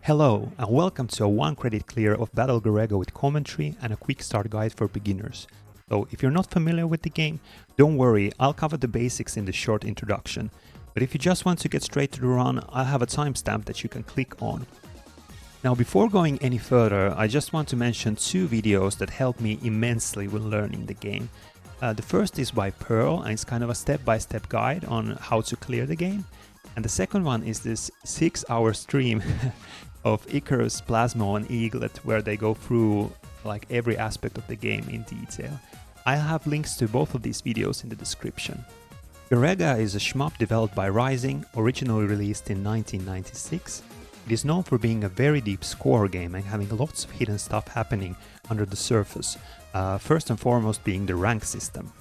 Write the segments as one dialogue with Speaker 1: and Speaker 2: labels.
Speaker 1: Hello and welcome to a 1 credit clear of Battle Garegga with commentary and a quick start guide for beginners. So if you're not familiar with the game, don't worry, I'll cover the basics in the short introduction. But if you just want to get straight to the run, I have a timestamp that you can click on. Now before going any further, I just want to mention two videos that helped me immensely when learning the game. The first is by Pearl and it's kind of a step-by-step guide on how to clear the game. And the second one is this 6-hour stream of Icarus Plasmo and Eaglet where they go through like every aspect of the game in detail. I'll have links to both of these videos in the description. Garegga is a shmup developed by Rising, originally released in 1996. It is known for being a very deep score game and having lots of hidden stuff happening under the surface, first and foremost being the rank system.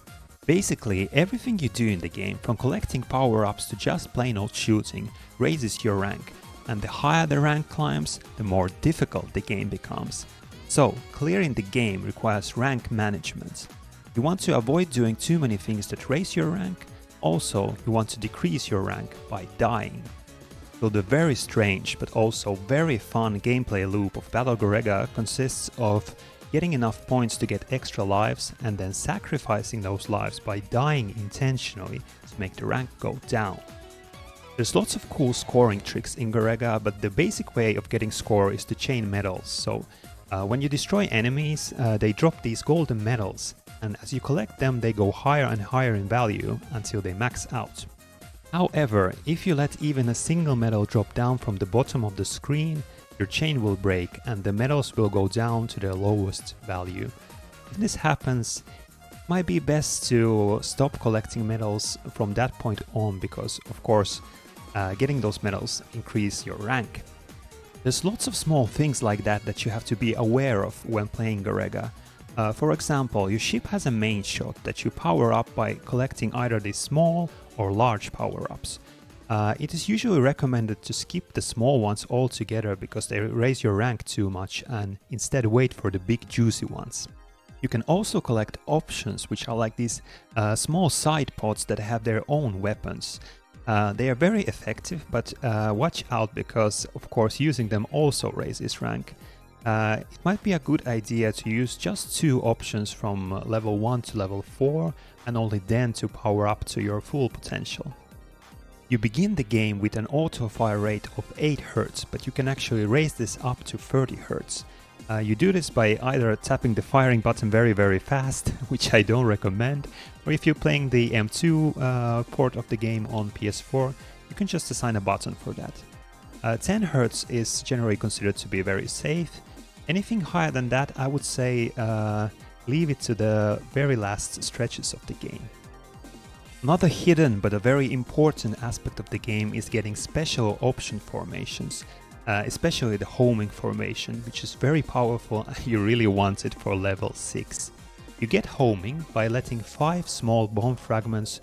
Speaker 1: Basically, everything you do in the game, from collecting power-ups to just plain old shooting, raises your rank, and the higher the rank climbs, the more difficult the game becomes. So, clearing the game requires rank management. You want to avoid doing too many things that raise your rank, also you want to decrease your rank by dying. So the very strange but also very fun gameplay loop of Battle Garegga consists of getting enough points to get extra lives and then sacrificing those lives by dying intentionally to make the rank go down. There's lots of cool scoring tricks in Garegga, but the basic way of getting score is to chain medals. So when you destroy enemies, they drop these golden medals, and as you collect them they go higher and higher in value until they max out. However, if you let even a single medal drop down from the bottom of the screen, your chain will break and the medals will go down to their lowest value. If this happens, it might be best to stop collecting medals from that point on because, of course, getting those medals increase your rank. There's lots of small things like that you have to be aware of when playing Garegga. For example, your ship has a main shot that you power up by collecting either these small or large power-ups. It is usually recommended to skip the small ones altogether because they raise your rank too much and instead wait for the big juicy ones. You can also collect options, which are like these small side pods that have their own weapons. They are very effective, but watch out because of course using them also raises rank. It might be a good idea to use just 2 options from level 1 to level 4 and only then to power up to your full potential. You begin the game with an auto-fire rate of 8 Hz, but you can actually raise this up to 30 Hz. You do this by either tapping the firing button very fast, which I don't recommend, or if you're playing the M2 port of the game on PS4, you can just assign a button for that. 10 Hz is generally considered to be very safe. Anything higher than that, I would say leave it to the very last stretches of the game. Another hidden but a very important aspect of the game is getting special option formations, especially the homing formation, which is very powerful and you really want it for level 6. You get homing by letting 5 small bomb fragments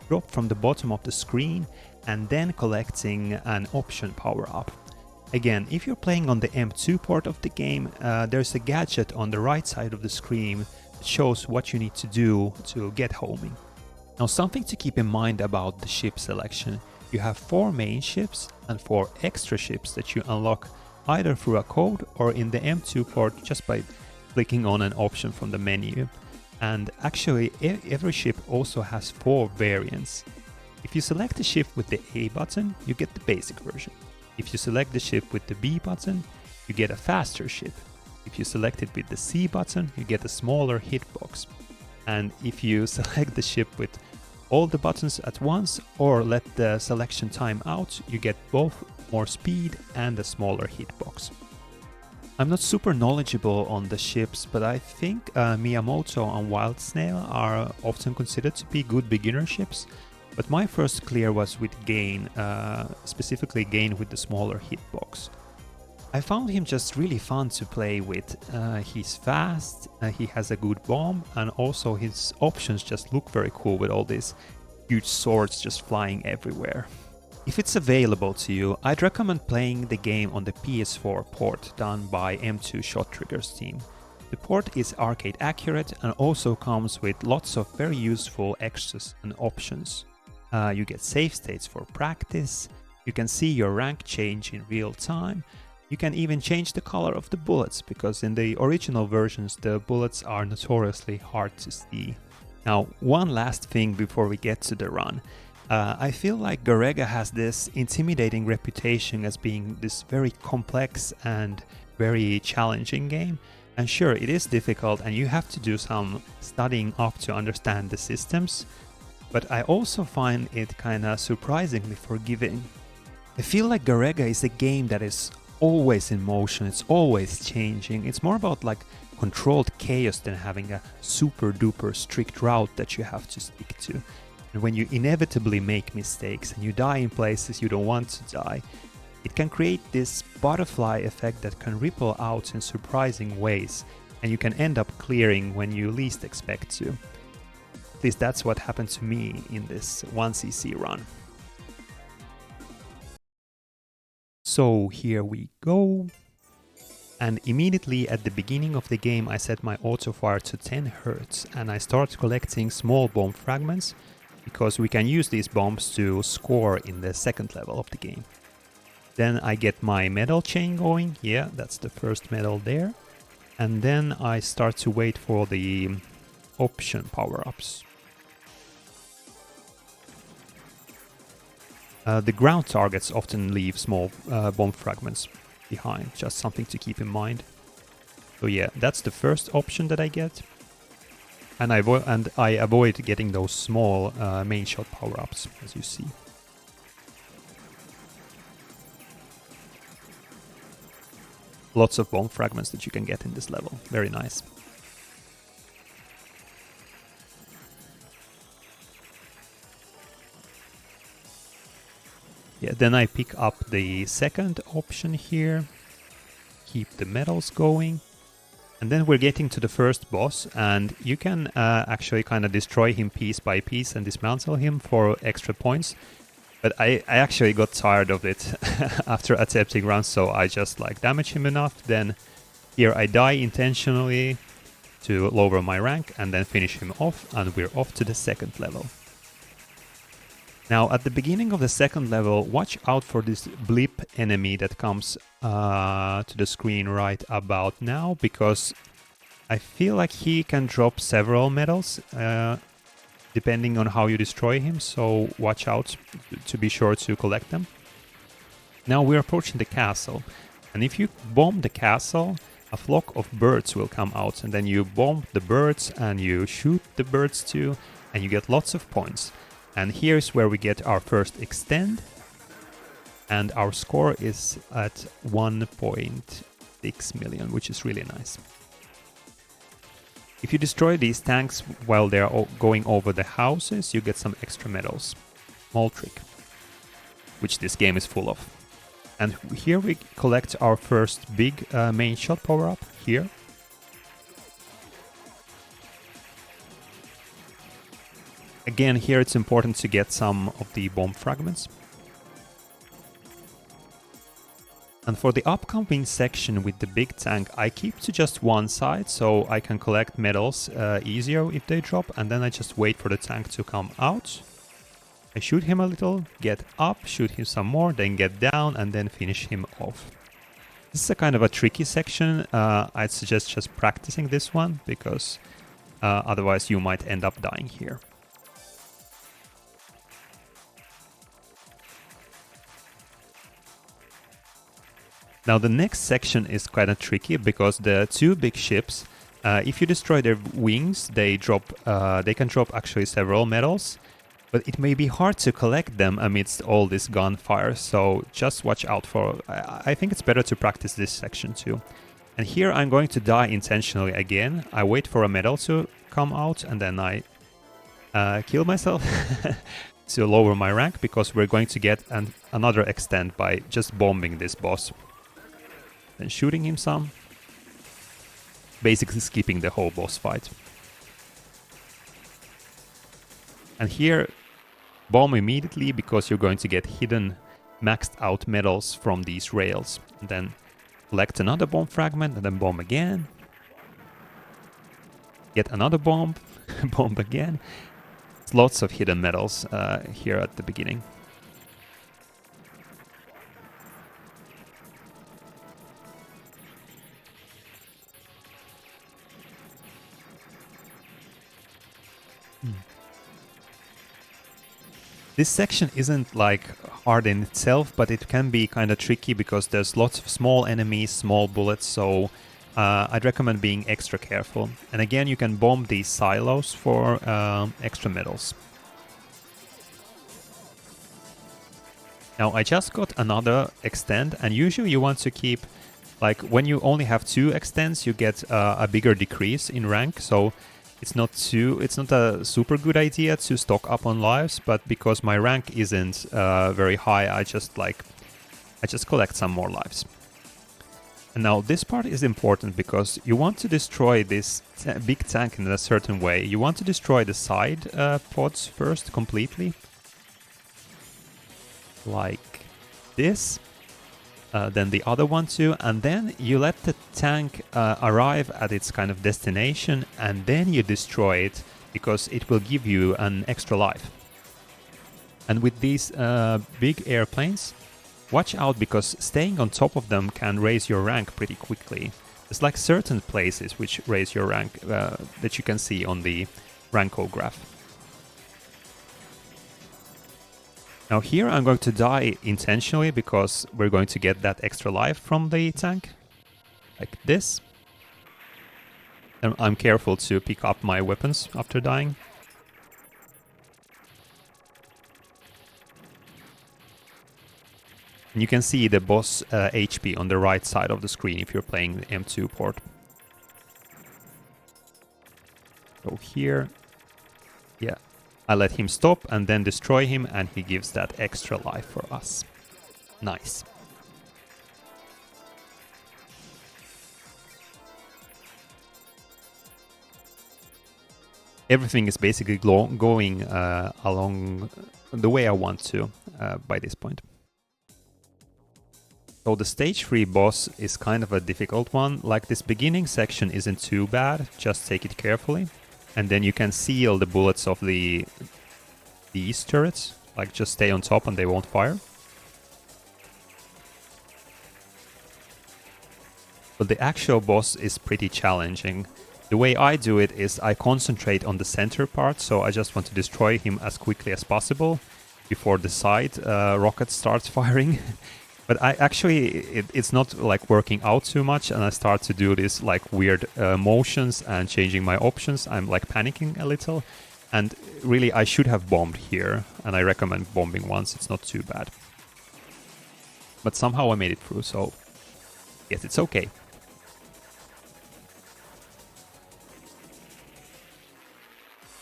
Speaker 1: drop from the bottom of the screen and then collecting an option power-up. Again, if you're playing on the M2 port of the game, there's a gadget on the right side of the screen that shows what you need to do to get homing. Now, something to keep in mind about the ship selection. You have 4 main ships and 4 extra ships that you unlock either through a code or in the M2 port just by clicking on an option from the menu. And actually, every ship also has 4 variants. If you select the ship with the A button, you get the basic version. If you select the ship with the B button, you get a faster ship. If you select it with the C button, you get a smaller hitbox. And if you select the ship with all the buttons at once or let the selection time out, you get both more speed and a smaller hitbox. I'm not super knowledgeable on the ships, but I think Miyamoto and Wild Snail are often considered to be good beginner ships. But my first clear was with Gain, specifically Gain with the smaller hitbox. I found him just really fun to play with. He's fast, he has a good bomb, and also his options just look very cool with all these huge swords just flying everywhere. If it's available to you, I'd recommend playing the game on the PS4 port done by M2 ShotTriggers team. The port is arcade accurate and also comes with lots of very useful extras and options. You get save states for practice, you can see your rank change in real time, You can even change the color of the bullets, because in the original versions the bullets are notoriously hard to see. Now, one last thing before we get to the run. I feel like Garegga has this intimidating reputation as being this very complex and very challenging game. And sure, it is difficult and you have to do some studying up to understand the systems, but I also find it kinda surprisingly forgiving. I feel like Garegga is a game that is always in motion, it's always changing. It's more about like controlled chaos than having a super duper strict route that you have to stick to. And when you inevitably make mistakes and you die in places you don't want to die, it can create this butterfly effect that can ripple out in surprising ways, and you can end up clearing when you least expect to. At least that's what happened to me in this 1cc run. So here we go. And immediately at the beginning of the game I set my autofire to 10 Hz and I start collecting small bomb fragments, because we can use these bombs to score in the second level of the game. Then I get my medal chain going, yeah, that's the first medal there. And then I start to wait for the option power-ups. The ground targets often leave small bomb fragments behind, just something to keep in mind. So yeah, that's the first option that I get. And I avoid getting those small main shot power-ups, as you see. Lots of bomb fragments that you can get in this level, very nice. Yeah, then I pick up the second option here, keep the medals going. And then we're getting to the first boss, and you can actually kind of destroy him piece by piece and dismantle him for extra points. But I actually got tired of it after attempting runs, so I just like damage him enough. Then here I die intentionally to lower my rank and then finish him off, and we're off to the second level. Now at the beginning of the second level, watch out for this blip enemy that comes to the screen right about now, because I feel like he can drop several medals depending on how you destroy him, so watch out to be sure to collect them. Now we're approaching the castle, and if you bomb the castle, a flock of birds will come out, and then you bomb the birds and you shoot the birds too, and you get lots of points. And here's where we get our first extend, and our score is at 1.6 million, which is really nice. If you destroy these tanks while they're going over the houses, you get some extra medals. Small trick, which this game is full of. And here we collect our first big main shot power-up here. Again, here it's important to get some of the bomb fragments. And for the upcoming section with the big tank, I keep to just one side so I can collect medals easier if they drop, and then I just wait for the tank to come out. I shoot him a little, get up, shoot him some more, then get down, and then finish him off. This is a kind of a tricky section. I'd suggest just practicing this one, because otherwise you might end up dying here. Now the next section is kind of tricky, because the two big ships, if you destroy their wings, they can drop actually several medals, but it may be hard to collect them amidst all this gunfire, so just watch out for... I think it's better to practice this section too. And here I'm going to die intentionally again. I wait for a medal to come out, and then I kill myself to lower my rank, because we're going to get another extend by just bombing this boss. Then shooting him some, basically skipping the whole boss fight. And here, bomb immediately, because you're going to get hidden maxed out medals from these rails. And then collect another bomb fragment, and then bomb again. Get another bomb, bomb again. There's lots of hidden medals here at the beginning. This section isn't like hard in itself, but it can be kind of tricky because there's lots of small enemies, small bullets, so I'd recommend being extra careful. And again, you can bomb these silos for extra medals. Now I just got another extend, and usually you want to keep, like when you only have 2 extends, you get a bigger decrease in rank, so it's not a super good idea to stock up on lives, but because my rank isn't very high, I just collect some more lives. And now this part is important because you want to destroy this big tank in a certain way. You want to destroy the side pods first completely, like this. Then the other one too, and then you let the tank arrive at its kind of destination, and then you destroy it because it will give you an extra life. And with these big airplanes, watch out because staying on top of them can raise your rank pretty quickly. There's like certain places which raise your rank that you can see on the ranko graph. Now here I'm going to die intentionally because we're going to get that extra life from the tank, like this. And I'm careful to pick up my weapons after dying. And you can see the boss HP on the right side of the screen if you're playing the M2 port. So here, yeah. I let him stop and then destroy him, and he gives that extra life for us. Nice. Everything is basically going along the way I want to by this point. So the stage 3 boss is kind of a difficult one. Like this beginning section isn't too bad, just take it carefully. And then you can seal the bullets of these turrets, like just stay on top and they won't fire. But the actual boss is pretty challenging. The way I do it is I concentrate on the center part, so I just want to destroy him as quickly as possible before the side rocket starts firing. But it's not like working out too much, and I start to do this like weird motions and changing my options. I'm like panicking a little, and really I should have bombed here, and I recommend bombing once, it's not too bad. But somehow I made it through, so yes, it's okay.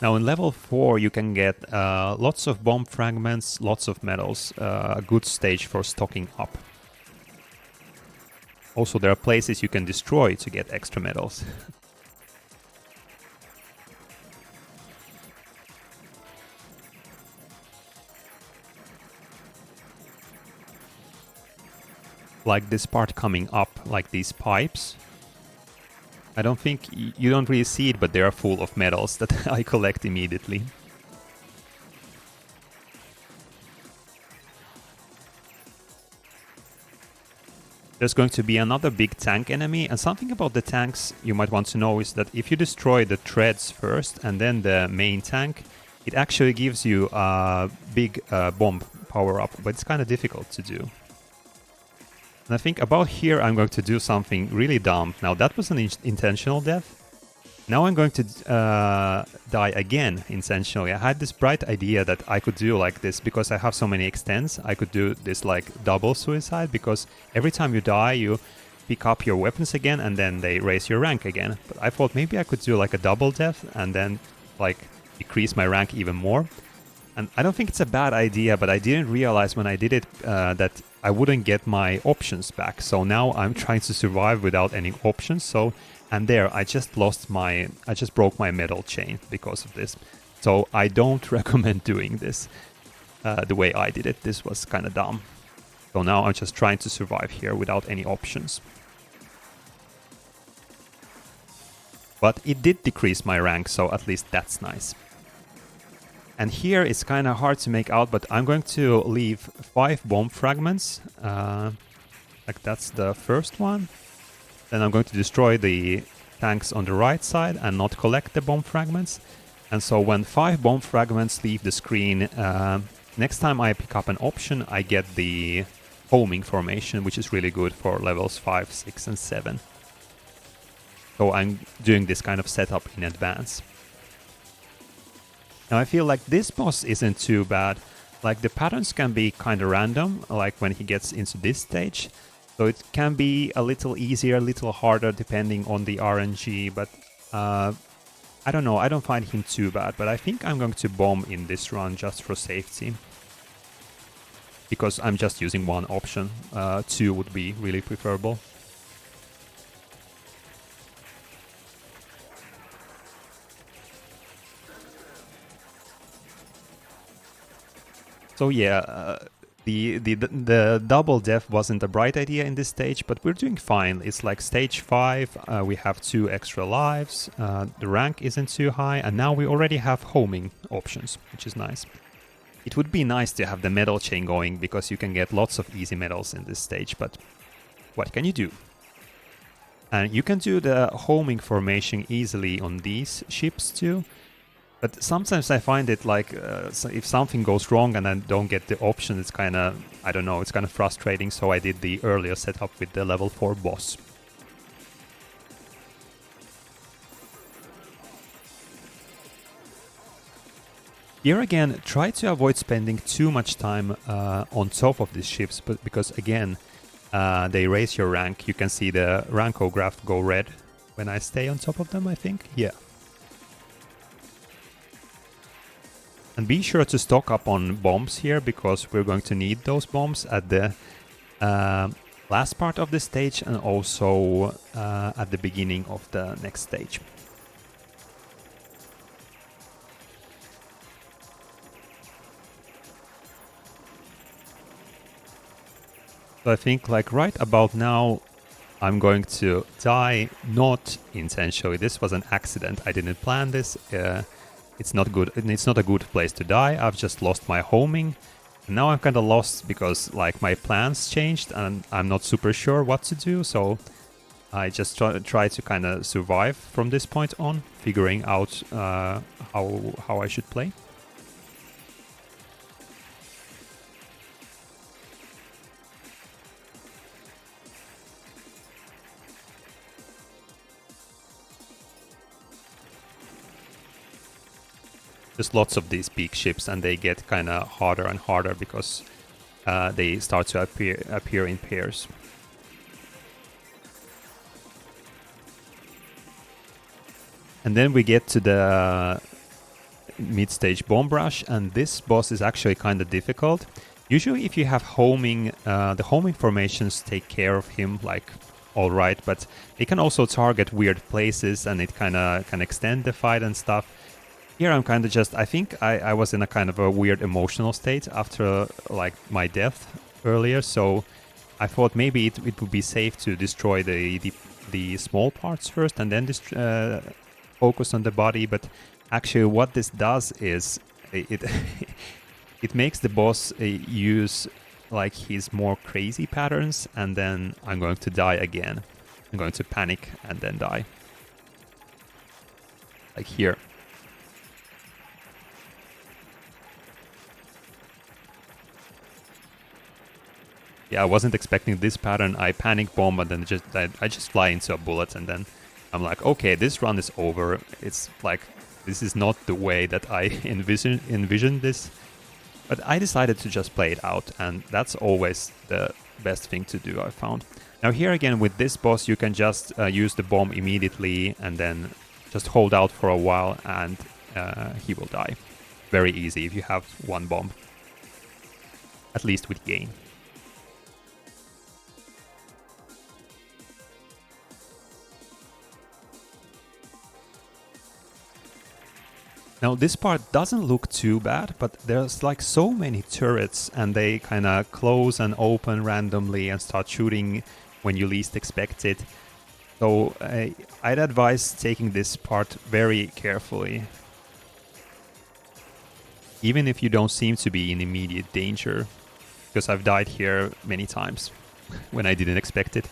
Speaker 1: Now in level 4 you can get lots of bomb fragments, lots of medals, a good stage for stocking up. Also there are places you can destroy to get extra medals. Like this part coming up, like these pipes. I don't think you don't really see it, but they are full of medals that I collect immediately. There's going to be another big tank enemy, and something about the tanks you might want to know is that if you destroy the treads first and then the main tank, it actually gives you a big bomb power-up, but it's kind of difficult to do. And I think about here I'm going to do something really dumb. Now that was an intentional death. Now I'm going to die again intentionally. I had this bright idea that I could do like this because I have so many extends. I could do this like double suicide because every time you die you pick up your weapons again and then they raise your rank again. But I thought maybe I could do like a double death and then like decrease my rank even more. And I don't think it's a bad idea, but I didn't realize when I did it that I wouldn't get my options back. So now I'm trying to survive without any options. And there, I just broke my medal chain because of this. So I don't recommend doing this the way I did it. This was kind of dumb. So now I'm just trying to survive here without any options. But it did decrease my rank, so at least that's nice. And here it's kind of hard to make out, but I'm going to leave 5 bomb fragments. Like that's the first one. Then I'm going to destroy the tanks on the right side and not collect the bomb fragments. And so when 5 bomb fragments leave the screen, next time I pick up an option, I get the homing formation, which is really good for levels 5, 6, and 7. So I'm doing this kind of setup in advance. Now I feel like this boss isn't too bad. Like the patterns can be kind of random, like when he gets into this stage. So it can be a little easier, a little harder depending on the RNG, but I don't know, I don't find him too bad, but I think I'm going to bomb in this run just for safety. Because I'm just using one option, 2 would be really preferable. So yeah, the double death wasn't a bright idea in this stage, but we're doing fine. It's like stage 5, we have 2 extra lives, the rank isn't too high, and now we already have homing options, which is nice. It would be nice to have the medal chain going, because you can get lots of easy medals in this stage, but what can you do? And you can do the homing formation easily on these ships too. But sometimes I find it like, so if something goes wrong and I don't get the option, it's kind of, I don't know, it's kind of frustrating. So I did the earlier setup with the level 4 boss. Here again, try to avoid spending too much time on top of these ships, but because again, they raise your rank. You can see the ranko graph go red when I stay on top of them, I think. Yeah. And be sure to stock up on bombs here, because we're going to need those bombs at the last part of the stage and also at the beginning of the next stage. So I think like right about now I'm going to die, not intentionally. This was an accident. I didn't plan this. It's not good. It's not a good place to die. I've just lost my homing. And now I'm kind of lost because like my plans changed and I'm not super sure what to do. So I just try to kind of survive from this point on, figuring out how I should play. There's lots of these big ships and they get kind of harder and harder because they start to appear in pairs. And then we get to the mid-stage bomb rush, and this boss is actually kind of difficult. Usually if you have homing, the homing formations take care of him like alright, but they can also target weird places and it kind of can extend the fight and stuff. Here I'm kind of just, I think I was in a kind of a weird emotional state after like my death earlier, so I thought maybe it would be safe to destroy the small parts first and then focus on the body, but actually what this does is it it makes the boss use like his more crazy patterns, and then I'm going to die again. I'm going to panic and then die. Like here. Yeah, I wasn't expecting this pattern. I panic bomb and then I just fly into a bullet, and then I'm like, okay, this run is over. It's like, this is not the way that I envisioned this. But I decided to just play it out, and that's always the best thing to do, I found. Now here again with this boss, you can just use the bomb immediately and then just hold out for a while and he will die. Very easy if you have one bomb. At least with gain. Now this part doesn't look too bad, but there's like so many turrets and they kind of close and open randomly and start shooting when you least expect it. So I'd advise taking this part very carefully. Even if you don't seem to be in immediate danger, because I've died here many times when I didn't expect it.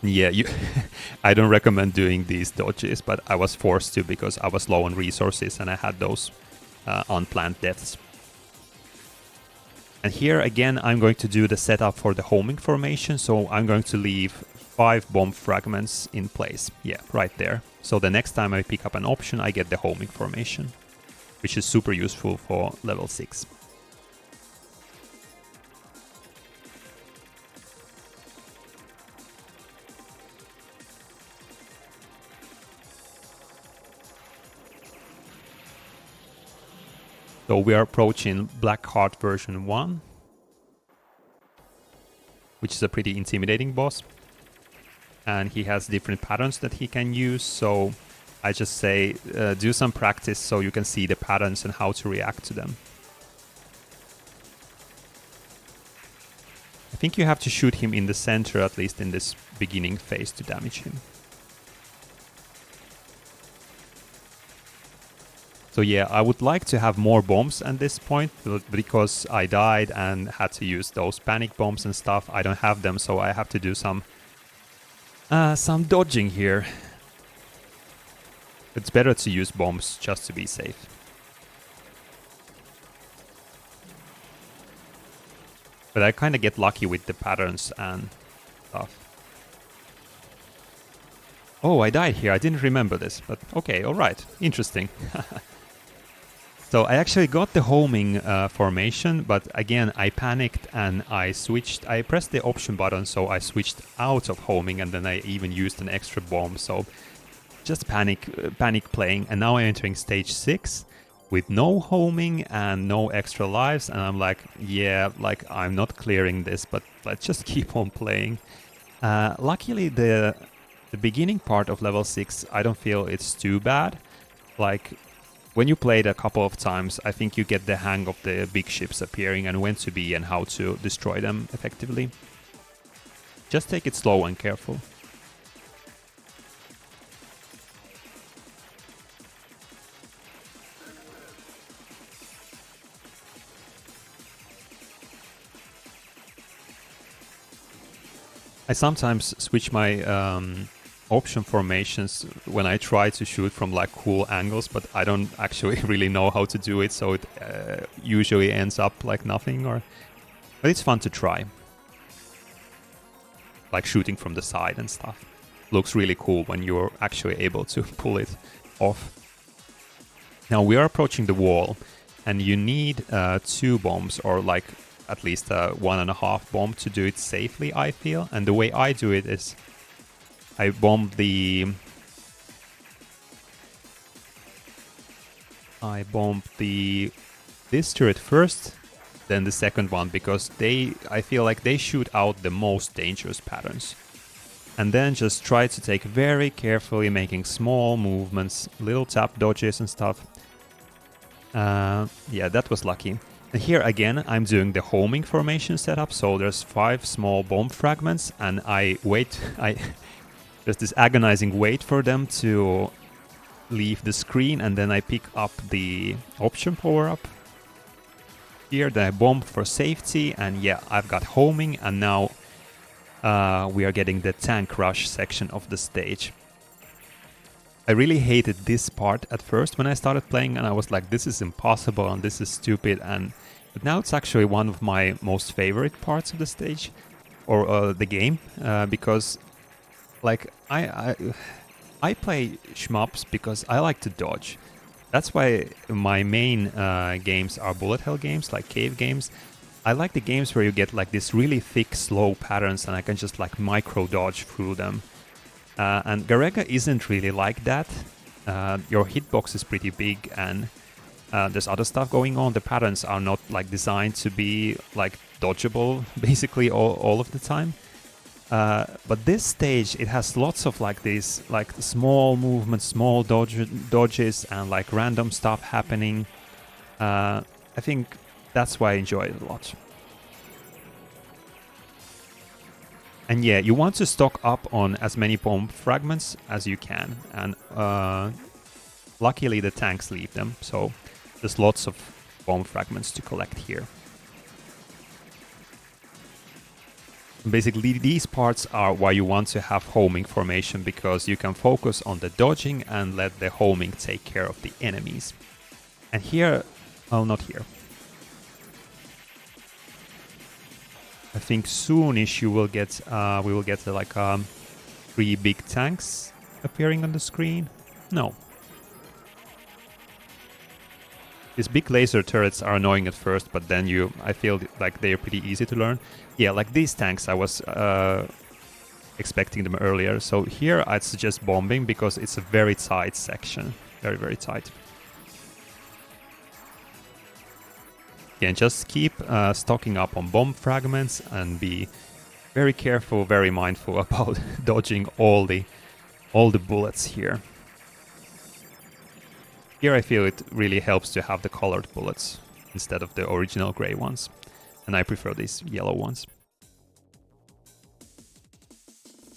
Speaker 1: Yeah, I don't recommend doing these dodges, but I was forced to because I was low on resources and I had those unplanned deaths. And here again, I'm going to do the setup for the homing formation, so I'm going to leave 5 bomb fragments in place. Yeah, right there. So the next time I pick up an option, I get the homing formation, which is super useful for level 6. So we are approaching Blackheart version 1, which is a pretty intimidating boss. And he has different patterns that he can use, so I just say do some practice so you can see the patterns and how to react to them. I think you have to shoot him in the center, at least in this beginning phase, to damage him. So yeah, I would like to have more bombs at this point, but because I died and had to use those panic bombs and stuff, I don't have them, so I have to do some dodging here. It's better to use bombs just to be safe. But I kind of get lucky with the patterns and stuff. Oh, I died here. I didn't remember this, but okay, alright. Interesting. So I actually got the homing formation, but again I panicked and I switched. I pressed the option button, so I switched out of homing, and then I even used an extra bomb. So just panic playing, and now I'm entering stage 6 with no homing and no extra lives, and I'm like, yeah, like I'm not clearing this, but let's just keep on playing. Luckily, the beginning part of level 6, I don't feel it's too bad. Like, when you play it a couple of times, I think you get the hang of the big ships appearing and when to be and how to destroy them effectively. Just take it slow and careful. I sometimes switch my option formations when I try to shoot from like cool angles, but I don't actually really know how to do it, so it usually ends up like nothing. But it's fun to try, like shooting from the side and stuff. Looks really cool when you're actually able to pull it off. Now we are approaching the wall, and you need 2 bombs, or like at least 1.5 bomb to do it safely, I feel. And the way I do it is I bomb this turret first, then the second one, because I feel like they shoot out the most dangerous patterns. And then just try to take very carefully, making small movements, little tap dodges and stuff. Yeah, that was lucky. And here again, I'm doing the homing formation setup, so there's 5 small bomb fragments, and I wait. There's this agonizing wait for them to leave the screen, and then I pick up the option power-up. Here, then I bomb for safety, and yeah, I've got homing, and now we are getting the tank rush section of the stage. I really hated this part at first when I started playing, and I was like, this is impossible and this is stupid, but now it's actually one of my most favorite parts of the stage, or the game, because like I play Shmups because I like to dodge. That's why my main games are bullet hell games, like cave games. I like the games where you get like this really thick, slow patterns, and I can just like micro dodge through them. And Garegga isn't really like that. Your hitbox is pretty big, and there's other stuff going on. The patterns are not like designed to be like dodgeable basically all of the time. But this stage, it has lots of like these like small movements, small dodges, and like random stuff happening. I think that's why I enjoy it a lot. And yeah, you want to stock up on as many bomb fragments as you can, and luckily the tanks leave them, so there's lots of bomb fragments to collect here. Basically, these parts are why you want to have homing formation, because you can focus on the dodging and let the homing take care of the enemies. And here, well, not here. I think soonish you will get, we will get like 3 big tanks appearing on the screen. No. These big laser turrets are annoying at first, but then I feel like they're pretty easy to learn. Yeah, like these tanks, I was expecting them earlier. So here I'd suggest bombing because it's a very tight section. Very, very tight. Yeah, just keep stocking up on bomb fragments and be very careful, very mindful about dodging all the bullets here. Here I feel it really helps to have the colored bullets instead of the original gray ones. And I prefer these yellow ones.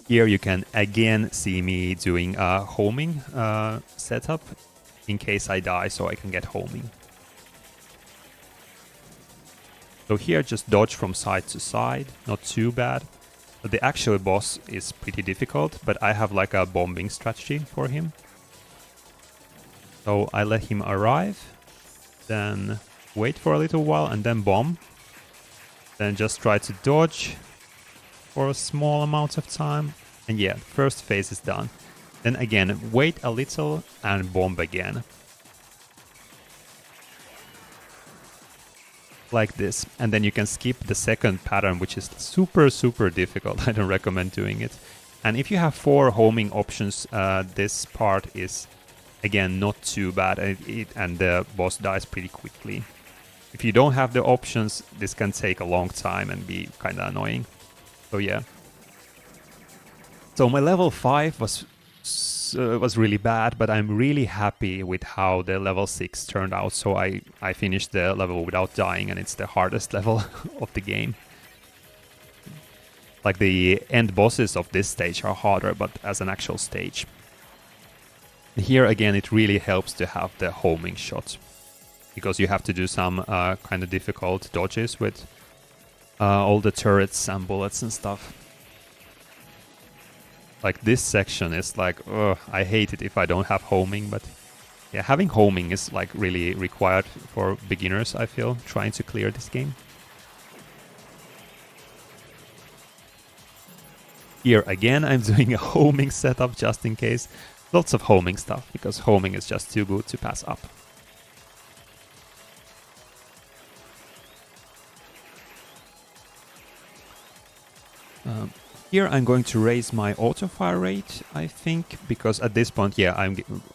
Speaker 1: Here you can again see me doing a homing setup in case I die, so I can get homing. So here just dodge from side to side, not too bad. But the actual boss is pretty difficult, but I have like a bombing strategy for him. So I let him arrive, then wait for a little while and then bomb. Then just try to dodge for a small amount of time. And yeah, first phase is done. Then again, wait a little and bomb again. Like this. And then you can skip the second pattern, which is super, super difficult. I don't recommend doing it. And if you have 4 homing options, this part is, again, not too bad. And the boss dies pretty quickly. If you don't have the options, this can take a long time and be kind of annoying. So yeah. So my level 5 was really bad, but I'm really happy with how the level 6 turned out. So I finished the level without dying, and it's the hardest level of the game. Like the end bosses of this stage are harder, but as an actual stage. Here again, it really helps to have the homing shot, because you have to do some kind of difficult dodges with all the turrets and bullets and stuff. Like this section is like, ugh, I hate it if I don't have homing, but yeah, having homing is like really required for beginners, I feel, trying to clear this game. Here again, I'm doing a homing setup just in case. Lots of homing stuff, because homing is just too good to pass up. Here I'm going to raise my auto-fire rate, I think, because at this point, yeah,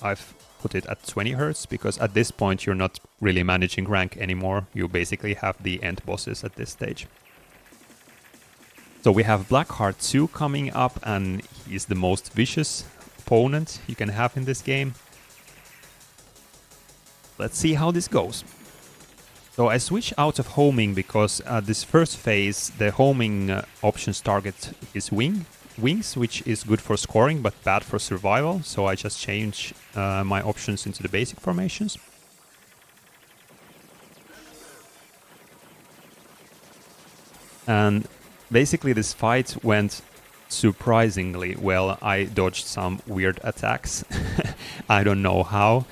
Speaker 1: I've put it at 20 Hz, because at this point you're not really managing rank anymore. You basically have the end bosses at this stage. So we have Blackheart 2 coming up, and he's the most vicious opponent you can have in this game. Let's see how this goes. So I switch out of homing because this first phase, the homing options target his wings, which is good for scoring but bad for survival. So I just change my options into the basic formations. And basically this fight went surprisingly well. I dodged some weird attacks. I don't know how.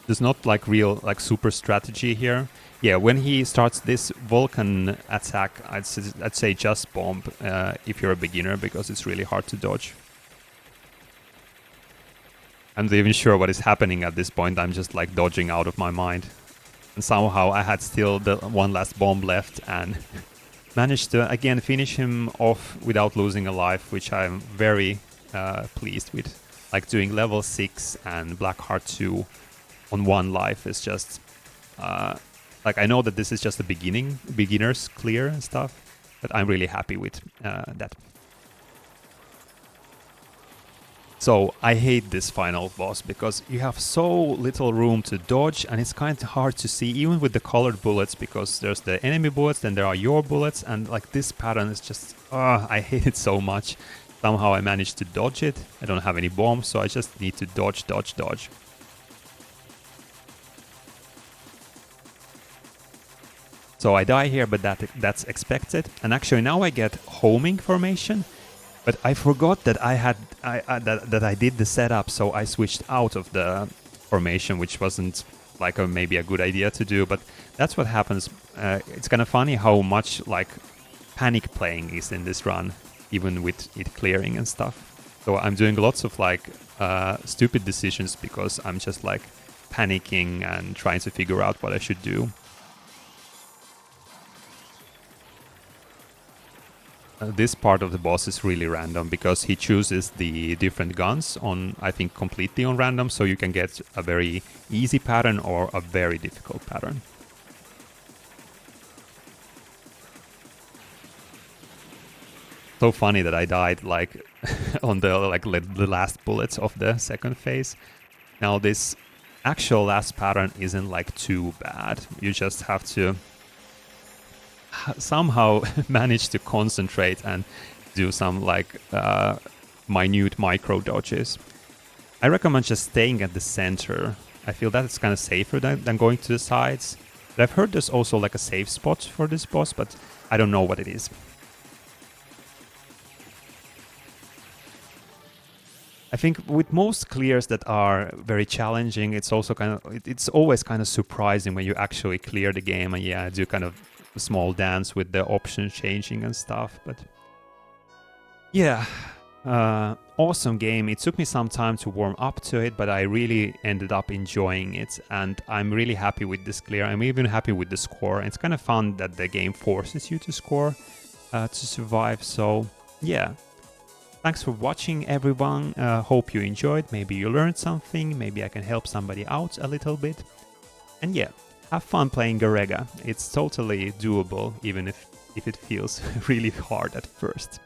Speaker 1: There's not like real like super strategy here. Yeah, when he starts this Vulcan attack, I'd say just bomb if you're a beginner, because it's really hard to dodge. I'm not even sure what is happening at this point. I'm just like dodging out of my mind. And somehow I had still the one last bomb left and managed to again finish him off without losing a life, which I'm very pleased with. Like doing level 6 and Blackheart 2 on 1 life is just like, I know that this is just a beginner's clear and stuff, but I'm really happy with that. So I hate this final boss because you have so little room to dodge, and it's kind of hard to see even with the colored bullets, because there's the enemy bullets, then there are your bullets, and like this pattern is just, I hate it so much. Somehow I managed to dodge it. I don't have any bombs, so I just need to dodge. So I die here, but that's expected. And actually now I get homing formation, but I forgot that that I did the setup, so I switched out of the formation, which wasn't like maybe a good idea to do, but that's what happens. It's kind of funny how much like panic playing is in this run, even with it clearing and stuff. So I'm doing lots of like stupid decisions because I'm just like panicking and trying to figure out what I should do. This part of the boss is really random because he chooses the different guns on, I think, completely on random, so you can get a very easy pattern or a very difficult pattern. So funny that I died like on the the last bullets of the second phase. Now this actual last pattern isn't like too bad. You just have to somehow manage to concentrate and do some like minute micro dodges. I recommend just staying at the center. I feel that it's kind of safer than going to the sides. But I've heard there's also like a safe spot for this boss, but I don't know what it is. I think with most clears that are very challenging, it's also it's always kind of surprising when you actually clear the game and yeah, do kind of a small dance with the options changing and stuff. But yeah, awesome game. It took me some time to warm up to it, but I really ended up enjoying it, and I'm really happy with this clear. I'm even happy with the score. It's kind of fun that the game forces you to score to survive. So yeah. Thanks for watching, everyone. Hope you enjoyed. Maybe you learned something. Maybe I can help somebody out a little bit. And yeah, have fun playing Garegga. It's totally doable, even if it feels really hard at first.